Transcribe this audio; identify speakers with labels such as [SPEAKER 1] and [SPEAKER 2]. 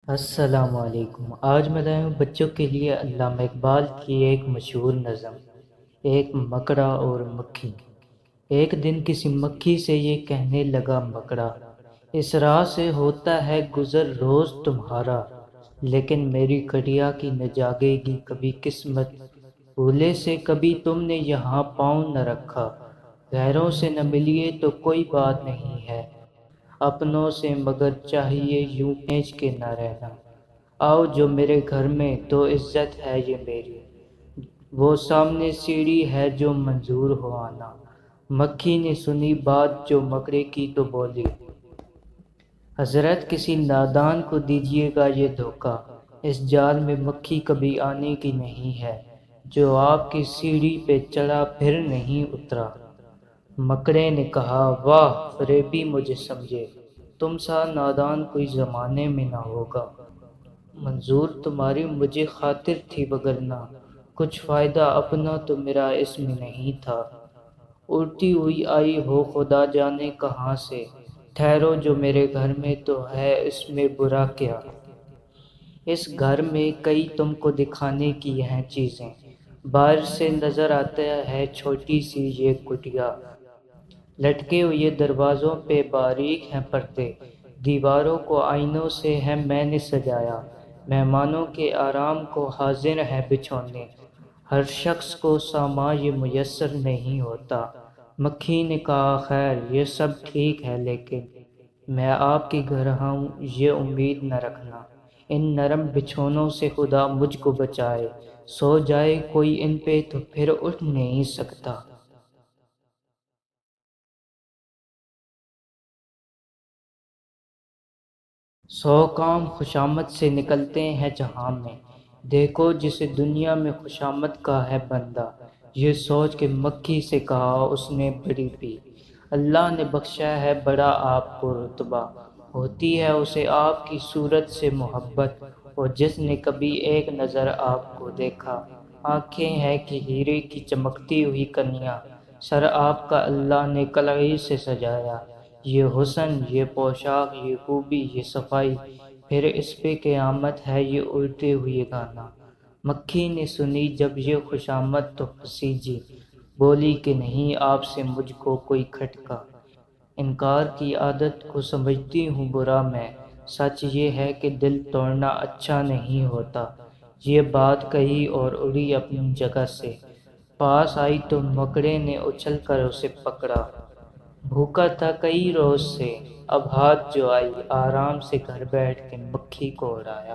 [SPEAKER 1] السلام علیکم۔ آج میں لایا ہوں بچوں کے لیے علامہ اقبال کی ایک مشہور نظم، ایک مکڑا اور مکھی۔ ایک دن کسی مکھی سے یہ کہنے لگا مکڑا، اس راہ سے ہوتا ہے گزر روز تمہارا، لیکن میری کٹیا کی نہ جاگے گی کبھی قسمت، بھولے سے کبھی تم نے یہاں پاؤں نہ رکھا، غیروں سے نہ ملیے تو کوئی بات نہیں ہے، اپنوں سے مگر چاہیے یوں کھینچ کے نہ رہنا، آؤ جو میرے گھر میں تو عزت ہے یہ میری، وہ سامنے سیڑھی ہے جو منظور ہو آنا۔ مکھی نے سنی بات جو مکڑے کی تو بولی، حضرت کسی نادان کو دیجیے گا یہ دھوکہ، اس جال میں مکھی کبھی آنے کی نہیں ہے، جو آپ کی سیڑھی پہ چڑھا پھر نہیں اترا۔ مکڑے نے کہا، واہ فریبی مجھے سمجھے، تم سا نادان کوئی زمانے میں نہ ہوگا، منظور تمہاری مجھے خاطر تھی وگرنہ کچھ فائدہ اپنا تو میرا اس میں نہیں تھا، اڑتی ہوئی آئی ہو خدا جانے کہاں سے، ٹھہرو جو میرے گھر میں تو ہے اس میں برا کیا، اس گھر میں کئی تم کو دکھانے کی ہیں چیزیں، باہر سے نظر آتا ہے چھوٹی سی یہ کٹیا، لٹکے ہوئے دروازوں پہ باریک ہیں پردے، دیواروں کو آئینوں سے ہے میں نے سجایا، مہمانوں کے آرام کو حاضر ہے بچھونے، ہر شخص کو ساما یہ میسر نہیں ہوتا۔ مکھی نے کہا، خیر یہ سب ٹھیک ہے لیکن میں آپ کے گھر ہوں یہ امید نہ رکھنا، ان نرم بچھونوں سے خدا مجھ کو بچائے، سو جائے کوئی ان پہ تو پھر اٹھ نہیں سکتا۔ سو کام خوشامد سے نکلتے ہیں جہاں میں، دیکھو جسے دنیا میں خوشامد کا ہے بندہ، یہ سوچ کے مکھی سے کہا اس نے بڑی پی، اللہ نے بخشا ہے بڑا آپ کو رتبہ، ہوتی ہے اسے آپ کی صورت سے محبت، اور جس نے کبھی ایک نظر آپ کو دیکھا، آنکھیں ہیں کہ ہیرے کی چمکتی ہوئی کنیاں، سر آپ کا اللہ نے کلہی سے سجایا، یہ حسن یہ پوشاک یہ خوبی یہ صفائی، پھر اس پہ قیامت ہے یہ اڑتے ہوئے گانا۔ مکھی نے سنی جب یہ خوشامد تو پسیجی، بولی کہ نہیں آپ سے مجھ کو کوئی کھٹکا، انکار کی عادت کو سمجھتی ہوں برا میں، سچ یہ ہے کہ دل توڑنا اچھا نہیں ہوتا، یہ بات کہی اور اڑی اپنی جگہ سے، پاس آئی تو مکڑے نے اچھل کر اسے پکڑا، بھوکا تھا کئی روز سے، اب ہاتھ جو آئی آرام سے گھر بیٹھ کے مکھی کو اڑایا۔